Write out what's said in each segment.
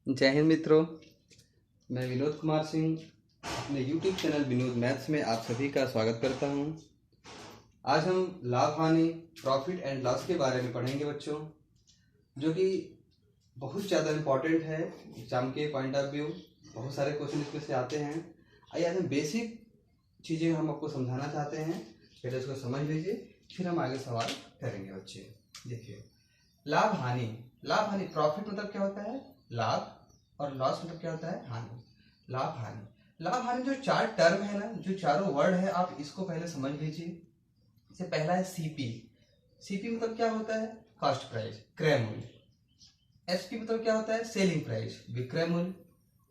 जय हिंद मित्रों, मैं विनोद कुमार सिंह अपने यूट्यूब चैनल विनोद मैथ्स में आप सभी का स्वागत करता हूं। आज हम लाभ हानि प्रॉफिट एंड लॉस के बारे में पढ़ेंगे बच्चों, जो कि बहुत ज़्यादा इम्पॉर्टेंट है एग्जाम के पॉइंट ऑफ व्यू। बहुत सारे क्वेश्चन इसमें से आते हैं। आइए आज हम बेसिक चीज़ें हम आपको समझाना चाहते हैं, पहले उसको समझ लीजिए, फिर हम आगे सवाल करेंगे बच्चे। देखिए, लाभ हानि प्रॉफिट मतलब क्या होता है? लाभ, और लॉस मतलब क्या होता है? हानि। लाभ हानि जो चार टर्म है ना, जो चारों वर्ड है, आप इसको पहले समझ लीजिए। इससे पहला है सीपी। सीपी मतलब क्या होता है? कॉस्ट प्राइस, क्रय मूल्य। एसपी मतलब क्या होता है? सेलिंग प्राइस, विक्रय मूल्य।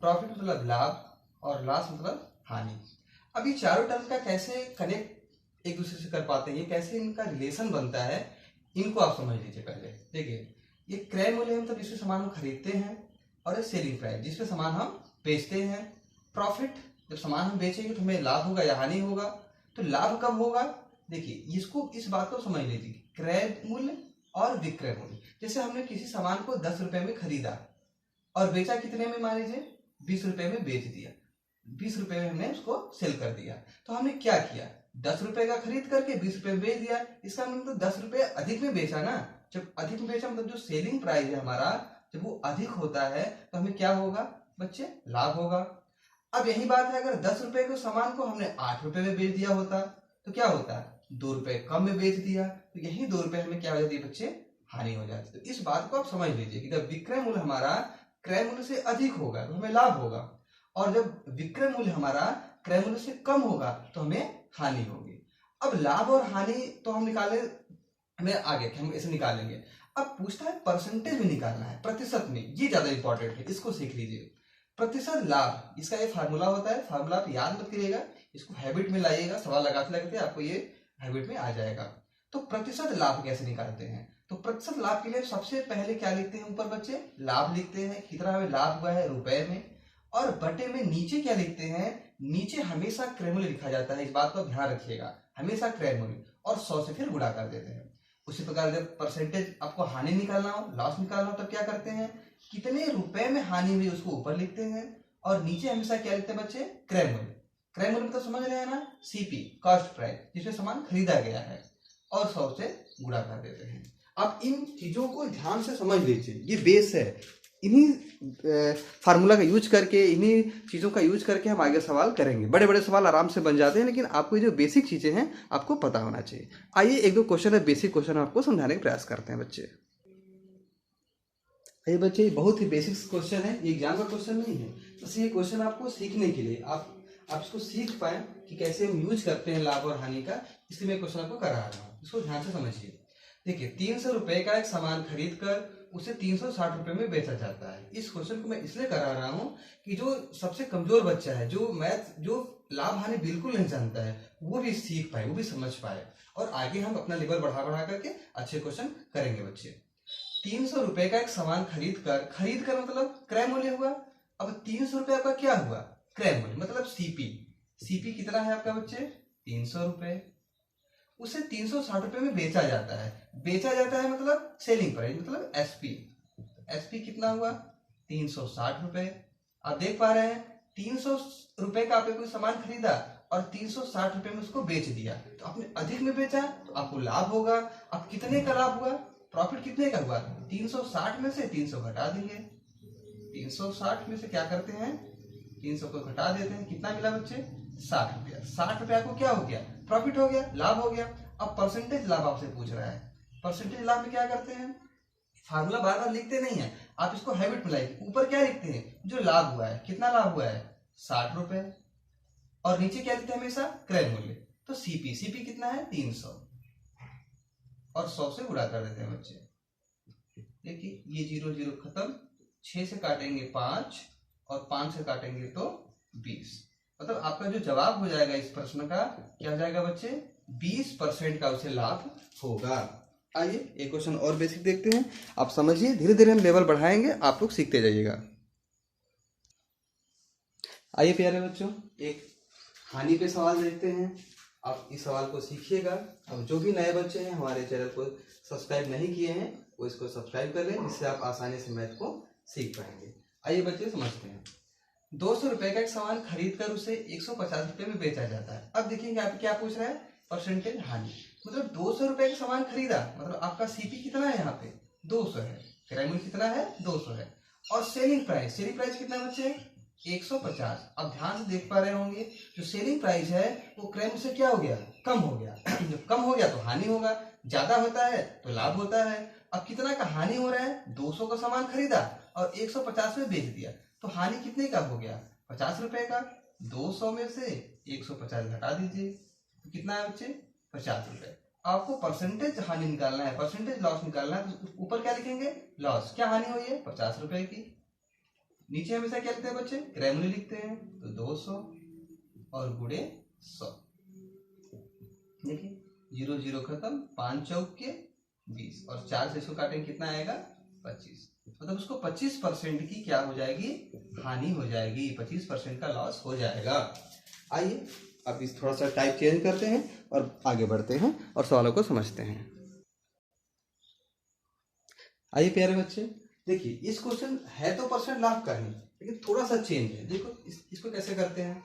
प्रॉफिट मतलब लाभ, और लॉस मतलब हानि। अब ये चारों टर्म का कैसे कनेक्ट एक दूसरे से कर पाते हैं, ये कैसे इनका रिलेशन बनता है, इनको आप समझ लीजिए पहले। देखिए, ये क्रय मूल्य मतलब जिससे सामान हम खरीदते हैं, और ये सेलिंग प्राइस जिसपे सामान हम बेचते हैं। प्रॉफिट, जब सामान हम बेचेंगे तो हमें लाभ होगा या हानि होगा। तो लाभ कब होगा? देखिए, इसको इस बात को समझ लीजिए, क्रय मूल्य और विक्रय मूल्य। जैसे हमने किसी सामान को 10 रुपए में खरीदा और बेचा कितने में? मान लीजिए 20 रुपए में बेच दिया। 20 रुपए में हमने उसको सेल कर दिया। तो हमने क्या किया? 10 रुपए का खरीद करके 20 रुपए में बेच दिया। इसका मतलब 10 रुपए अधिक में बेचा ना। जब अधिक में बेचा मतलब जो सेलिंग प्राइस है हमारा, जब वो अधिक होता है तो हमें क्या होगा बच्चे? लाभ होगा। अब यही बात है, अगर 10 रुपए के सामान को हमने 8 रुपए में बेच दिया होता तो क्या होता? 2 रुपए कम में बेच दिया, तो यही 2 रुपए हमें क्या हो जाती है बच्चे? हानि हो जाती है। तो इस बात को आप समझ लीजिए कि जब विक्रय मूल्य हमारा क्रय मूल्य से अधिक होगा तो हमें लाभ होगा, और जब विक्रय मूल्य हमारा क्रय मूल्य से कम होगा तो हमें हानि होगी। अब लाभ और हानि तो हम निकाले, हमें आगे हम ऐसे निकालेंगे। अब पूछता है परसेंटेज में निकालना है, प्रतिशत में। ये ज्यादा इंपॉर्टेंट है, इसको सीख लीजिए। प्रतिशत लाभ, इसका ये फार्मूला होता है। फार्मूला आप याद मत करिएगा, इसको हैबिट में लाइएगा, सवाल लगाते लगाते आपको ये हैबिट में आ जाएगा। तो प्रतिशत लाभ कैसे निकालते हैं? तो प्रतिशत लाभ के लिए सबसे पहले क्या लिखते हैं? ऊपर बच्चे लाभ लिखते हैं, कितना हमें लाभ हुआ है रुपए में, और बटे में नीचे क्या लिखते हैं? नीचे हमेशा क्रय मूल्य लिखा जाता है, इस बात को ध्यान रखिएगा, हमेशा क्रय मूल्य, और 100 से फिर गुणा कर देते हैं। उसी प्रकार जब परसेंटेज आपको हानि निकालना हो, लॉस निकालना हो, तब क्या करते हैं? कितने रुपए में हानि हुई उसको ऊपर लिखते हैं, और नीचे हमेशा क्या लिखते हैं बच्चे? क्रय मूल्य। क्रय मूल्य मतलब समझ रहे हैं ना? सीपी, कॉस्ट प्राइस, जिसमें सामान खरीदा गया है, और 100 से गुणा कर देते हैं। अब इन चीजों को ध्यान से समझ लीजिए, ये बेस है। इन्हीं फार्मूला का यूज करके, इन्हीं चीज़ों का यूज करके हम आगे सवाल करेंगे। बड़े बड़े सवाल आराम से बन जाते हैं, लेकिन आपको जो बेसिक चीज़ें हैं आपको पता होना चाहिए। आइए एक दो क्वेश्चन है, बेसिक क्वेश्चन आपको समझाने का प्रयास करते हैं बच्चे। ये बच्चे बहुत ही बेसिक क्वेश्चन है, ये एग्जाम का क्वेश्चन नहीं है, बस ये क्वेश्चन आपको सीखने के लिए, आप इसको सीख पाए कि कैसे हम यूज करते हैं लाभ और हानि का, इसलिए मैं क्वेश्चन आपको करा रहा हूँ। इसको ध्यान से समझिए। देखिए, 300 रुपए का एक सामान खरीद कर उसे 360 रुपए में बेचा जाता है। इस क्वेश्चन को मैं इसलिए करा रहा हूँ कि जो सबसे कमजोर बच्चा है, जो मैथ, जो लाभ हानि बिल्कुल नहीं जानता है, वो भी सीख पाए, वो भी समझ पाए, और आगे हम अपना लेवल बढ़ा बढ़ा करके अच्छे क्वेश्चन करेंगे बच्चे। 300 रुपए का एक सामान खरीद कर मतलब क्रय मूल्य हुआ। अब 300 रुपए आपका क्या हुआ? क्रय मूल्य, मतलब सीपी। सीपी कितना है आपका बच्चे? 300 रुपए। उसे 360 रुपए में बेचा जाता है। बेचा जाता है मतलब सेलिंग प्राइस, मतलब एसपी। एसपी कितना हुआ? 360 रुपए। आप देख पा रहे हैं, 300 रुपए का आपने कोई सामान खरीदा और 360 रुपए में उसको बेच दिया, तो आपने अधिक में बेचा तो आपको लाभ होगा। अब कितने का लाभ हुआ? प्रॉफिट कितने का हुआ? 360 में से 300 घटा देंगे। 360 में से क्या करते हैं? 300 को घटा देते हैं, कितना मिला बच्चे? 60 रुपया। 60 रुपया को क्या हो गया? प्रॉफिट हो गया, लाभ हो गया। अब परसेंटेज लाभ आपसे पूछ रहा है। परसेंटेज लाभ में क्या करते हैं? फार्मूला बार बार लिखते नहीं है, आप इसको हैबिट में लाइए। ऊपर क्या लिखते हैं? जो लाभ हुआ है, कितना लाभ हुआ है? 60 रुपए, और नीचे क्या लिखते हैं हमेशा? क्रय मूल्य। तो सीपी, सीपी कितना है? 300, और 100 से गुणा कर देते हैं बच्चे। देखिए, ये 0 0 खत्म, 6 से काटेंगे 5, और 5 से काटेंगे तो 20। मतलब आपका जो जवाब हो जाएगा इस प्रश्न का, क्या हो जाएगा बच्चे? 20% का उसे लाभ होगा। आइए एक क्वेश्चन और बेसिक देखते हैं, आप समझिए, धीरे धीरे हम लेवल बढ़ाएंगे, आप लोग सीखते जाइएगा। आइए प्यारे बच्चों, एक हानि पे सवाल देखते हैं। आप इस सवाल को सीखिएगा। अब जो भी नए बच्चे हैं, हमारे चैनल को सब्सक्राइब नहीं किए हैं, वो इसको सब्सक्राइब कर लें, जिससे आप आसानी से मैथ को सीख पाएंगे। आइए बच्चे समझते हैं। 200 रुपए का एक सामान खरीद कर उसे 150 रुपए में बेचा जाता है। अब देखिए यहाँ पे क्या पूछ रहा है, परसेंटेज हानि। मतलब 200 रुपए का सामान खरीदा, मतलब आपका सीपी कितना है, यहाँ पे 200 है, क्रय मूल्य कितना है 200 है, और सेलिंग प्राइस कितना बच्चे 150। अब ध्यान से देख पा रहे होंगे, जो सेलिंग प्राइस है वो क्रय मूल्य से क्या हो गया, कम हो गया। जब कम हो गया तो हानि होगा, ज्यादा होता है तो लाभ होता है। अब कितना का हानि हो रहा है, 200 का सामान खरीदा और 150 में बेच दिया, तो हानि कितने का हो गया, 50 रुपए का। 200 में से 150 घटा दीजिए तो कितना है बच्चे 50 रुपए। आपको परसेंटेज हानि निकालना है, परसेंटेज लॉस निकालना है, तो ऊपर क्या लिखेंगे, लॉस। क्या हानि हुई है 50 रुपए की। नीचे हमेशा क्या लिखते हैं बच्चे, क्रय मूल्य लिखते हैं, तो 200 और गुणे 100। देखिए 0 0 खत्म, 5 चौक के 20 और 4 से इसको काटेंगे कितना आएगा 25। मतलब उसको 25% की क्या हो जाएगी, हानि हो जाएगी, 25% का लॉस हो जाएगा। आइए अब इस थोड़ा सा टाइप चेंज करते हैं और आगे बढ़ते हैं और सवालों को समझते हैं। आइए प्यारे बच्चे, देखिए इस क्वेश्चन है तो परसेंट लाभ का ही, लेकिन थोड़ा सा चेंज है। देखो इसको कैसे करते हैं।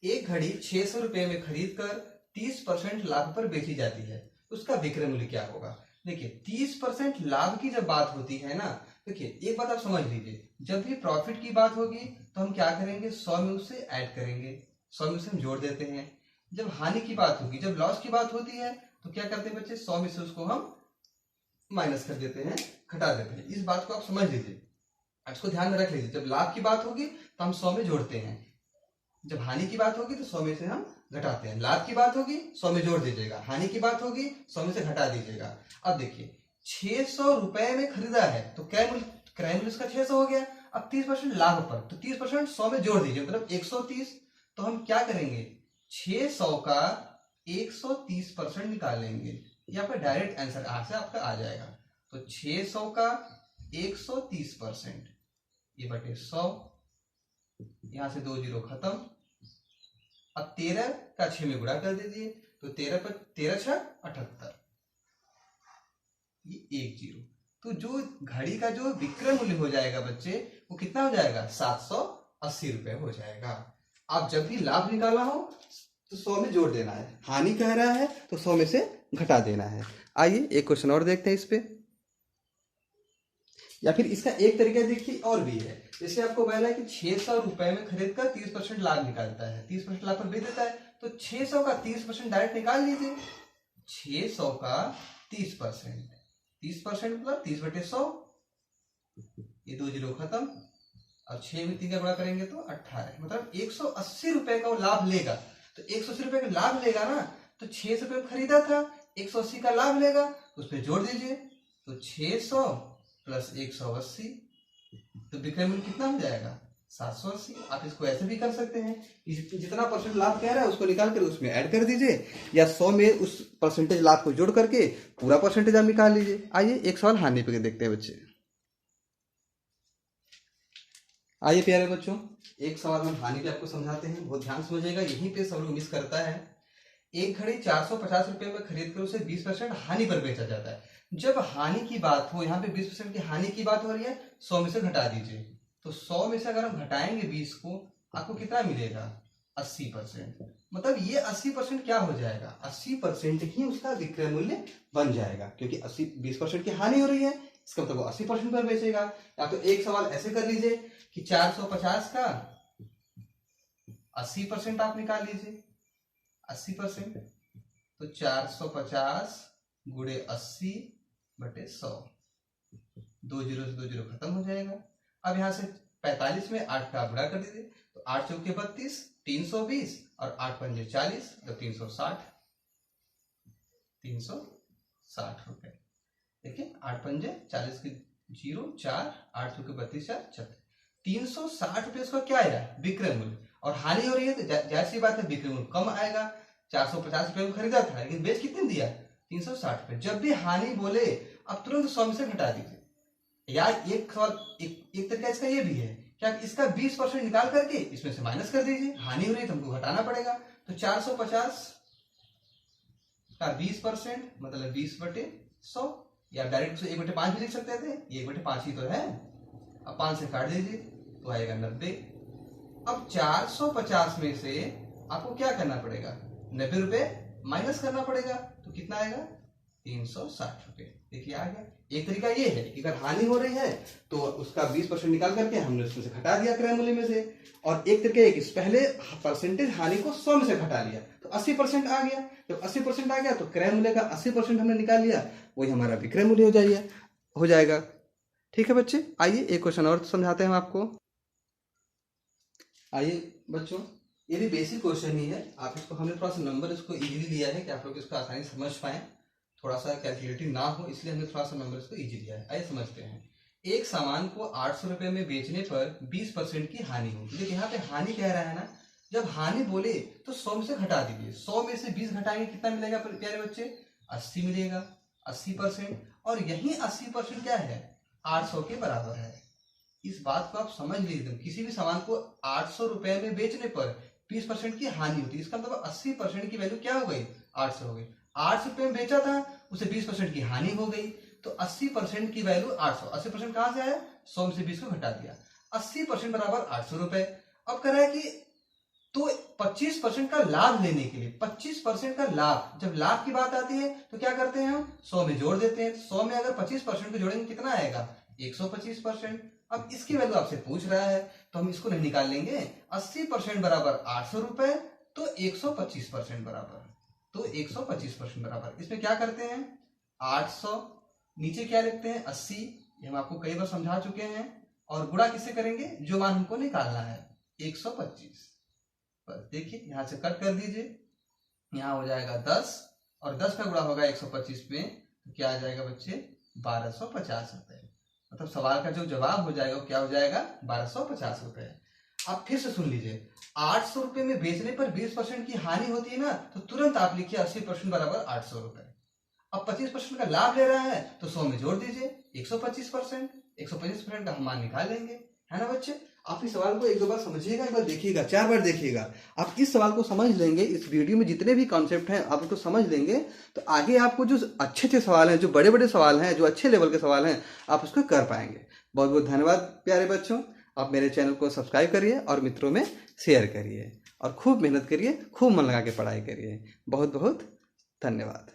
एक घड़ी 600 रुपए में खरीद कर 30% लाभ पर बेची जाती है, उसका विक्रय मूल्य क्या होगा। देखिए 30% लाभ की जब बात होती है ना, देखिए एक बात आप समझ लीजिए, जब भी प्रॉफिट की बात होगी तो हम क्या करेंगे, 100 में उसे ऐड करेंगे, 100 में उसे हम जोड़ देते हैं। जब हानि की बात होगी, जब लॉस की बात होती है तो क्या करते हैं बच्चे, 100 में से उसको हम माइनस कर देते हैं, घटा देते हैं। इस बात को आप समझ लीजिए, इसको ध्यान में रख लीजिए। जब लाभ की बात होगी तो हम 100 में जोड़ते हैं, जब हानि की बात होगी तो 100 में से हम घटाते हैं। लाभ की बात होगी 100 में जोड़ दीजिएगा, हानि की बात होगी 100 में से घटा दीजिएगा। अब देखिए 600 रुपए में खरीदा है तो क्रय मूल्य इसका 600 हो गया। अब 30% लाभ पर, तो 30% 100 में जोड़ दीजिए, मतलब 130। तो हम क्या करेंगे, 600 का 130% निकालेंगे, या फिर डायरेक्ट आंसर से आपका आ जाएगा। तो 600 का 130%, ये बटे 100, यहां से 2 जीरो खत्म। अब 13 का 6 में गुणा कर दीजिए, तो 13 6 78, ये 1 जीरो। तो जो घड़ी का जो विक्रय मूल्य हो जाएगा बच्चे, वो कितना हो जाएगा 780 रुपए हो जाएगा। आप जब भी लाभ निकालना हो तो 100 में जोड़ देना है, हानि कह रहा है तो 100 में से घटा देना है। आइए एक क्वेश्चन और देखते हैं इस पे, या फिर इसका एक तरीका देखिए और भी है। जैसे आपको बोला है कि 600 रुपए में खरीद कर 30% लाभ निकालता है, 30% लाभ पर बेच देता है, तो 600 का 30% डायरेक्ट निकाल लीजिए। 600 का 30%, 30% मतलब 30 बटे 100, ये 2 जीरो खत्म, और 6 में 3 का गुणा करेंगे तो 18, मतलब 180 रुपए का वो लाभ लेगा। तो 180 रुपए का लाभ लेगा ना, तो 600 रुपए खरीदा था, 180 का लाभ लेगा, उसमें जोड़ दीजिए, तो 600 प्लस 180, तो विक्रय मूल्य कितना हो जाएगा 780। आप इसको ऐसे भी कर सकते हैं, जितना परसेंट लाभ कह रहा है उसको निकाल कर उसमें ऐड कर दीजिए, या 100 में उस परसेंटेज लाभ को जोड़ करके पूरा परसेंटेज आप निकाल लीजिए। आइए एक सवाल हानि पे देखते हैं बच्चे। आइए प्यारे बच्चों, एक सवाल हम हानि पे आपको समझाते हैं, बहुत ध्यान समझिएगा, यहीं पे सब लोग मिस करता है। एक घड़ी 450 रुपए में खरीद कर उसे 20% हानि पर बेचा जाता है। जब हानि की बात हो, यहाँ पे 20% की हानि की बात हो रही है, 100 में से घटा दीजिए, तो 100 में से अगर हम घटाएंगे 20 को, आपको कितना मिलेगा 80%। मतलब ये 80% क्या हो जाएगा, 80% ही उसका विक्रय मूल्य बन जाएगा, क्योंकि 20% की हानि हो रही है, इसका मतलब वो 80% पर बेचेगा। या तो एक सवाल ऐसे कर लीजिए कि 450 का 80% आप निकाल लीजिए, 80%, तो 450 गुणे 80 बटे 100, 2 जीरो से 2 जीरो खत्म हो जाएगा। अब यहां से 45 में 8 का गुणा कर दीजिए, तो 8 चौके 32, 320, और 8 पंजे 40, तो 360, 360 रुपए। देखिए 8 पंजे 40 के 0 4, 8 चौके 32 4 36, 360 रुपए इसका क्या आएगा विक्रय मूल्य। और हानि हो रही है तो जाहिर सी बात है विक्रय मूल्य कम आएगा। 450 रुपए में खरीदा था, लेकिन बेच कितने दिया 360 रुपए। जब भी हानि बोले अब तुरंत 100 में से घटा दीजिए। या एक सवाल एक तरीका इसका ये भी है कि आप इसका 20% निकाल करके इसमें से माइनस कर दीजिए, हानि हो रही है तो हमको घटाना पड़ेगा। तो 450 का 20% मतलब 20 बटे 100, या डायरेक्ट 1/5 भी लिख सकते थे, ये 1/5 ही तो है। अब 5 से काट दीजिए, तो आएगा 90। अब 450 में से आपको क्या करना पड़ेगा, 90 रुपए माइनस करना पड़ेगा, तो कितना आएगा 360 रुपए। देखिए आ गया। एक तरीका ये है कि अगर हानि हो रही है तो उसका 20% निकाल करके हमने उसमें से घटा दिया क्रय मूल्य में से, और एक तरीका ये कि पहले परसेंटेज हानि को 100 में से घटा लिया तो 80% आ गया। जब 80% आ गया तो क्रय मूल्य का 80% हमने निकाल लिया, वही हमारा विक्रय मूल्य हो जाएगा। ठीक है बच्चे, आइए एक क्वेश्चन और समझाते हैं हम आपको। आइए बच्चों, ये भी बेसिक क्वेश्चन ही है, आप इसको हमने थोड़ा सा नंबर इसको इजीली लिया है कि आप लोग इसको आसानी से समझ पाएं, थोड़ा सा कैलकुलेटिव ना हो, इसलिए हमने थोड़ा सा नंबर इसको इजी लिया है। आइए समझते हैं। एक सामान को 800 रुपए में बेचने पर 20% की हानि होगी। देखिए यहाँ पे हानि कह रहा है ना, जब हानि बोले तो 100 में से घटा दीजिए। 100 में से 20 घटाएंगे कितना मिलेगा प्यारे बच्चे, 80 मिलेगा, 80%। और यही 80% क्या है, 800 के बराबर है। इस बात को आप समझ लीजिए, किसी भी सामान को 800 रुपए में बेचने पर 20% की हानि होती है, इसका मतलब 80% की वैल्यू क्या हो गई, 800 हो गई। 800 रुपए में बेचा था, उसे 20% की हानि हो गई, तो 80% की वैल्यू 800। 80% कहां से आया, 100 में से 20 को घटा दिया, 80% बराबर 800 रुपए। अब कह रहा है कि तो 25% का लाभ लेने के लिए, 25% का लाभ, जब लाभ की बात आती है तो क्या करते हैं हम, 100 में जोड़ देते हैं। 100 में अगर 25% को जोड़ेंगे कितना आएगा, 125%। अब इसकी वैल्यू आपसे पूछ रहा है तो हम इसको नहीं निकाल लेंगे। 80% बराबर 800 रुपए, तो 125% बराबर, तो 125% बराबर। इसमें क्या करते हैं, 800 नीचे क्या लिखते हैं 80, ये हम आपको कई बार समझा चुके हैं, और गुणा किससे करेंगे, जो मान हमको निकालना है 125 पर। देखिए यहां से कट कर दीजिए, यहां हो जाएगा 10, और 10 का गुणा होगा 125 में, तो क्या आ जाएगा बच्चे, 1250 रुपए। मतलब सवाल का जो जवाब हो जाएगा वो क्या हो जाएगा, 1250 रुपए। अब फिर से सुन लीजिए, 800 रुपए में बेचने पर 20% की हानि होती है ना, तो तुरंत आप लिखिए 80% बराबर 800 रुपए। अब 25% का लाभ ले रहा है तो 100 में जोड़ दीजिए 125%। 125% का हम मान निकाल लेंगे, है ना बच्चे। आप इस सवाल को एक दो बार समझिएगा, एक बार देखिएगा, 4 बार देखिएगा। आप इस सवाल को समझ लेंगे, इस वीडियो में जितने भी कॉन्सेप्ट हैं आप उसको समझ लेंगे, तो आगे आपको जो अच्छे अच्छे सवाल हैं, जो बड़े बड़े सवाल हैं, जो अच्छे लेवल के सवाल हैं, आप उसको कर पाएंगे। बहुत बहुत धन्यवाद प्यारे बच्चों। आप मेरे चैनल को सब्सक्राइब करिए और मित्रों में शेयर करिए, और खूब मेहनत करिए, खूब मन लगा के पढ़ाई करिए। बहुत बहुत धन्यवाद।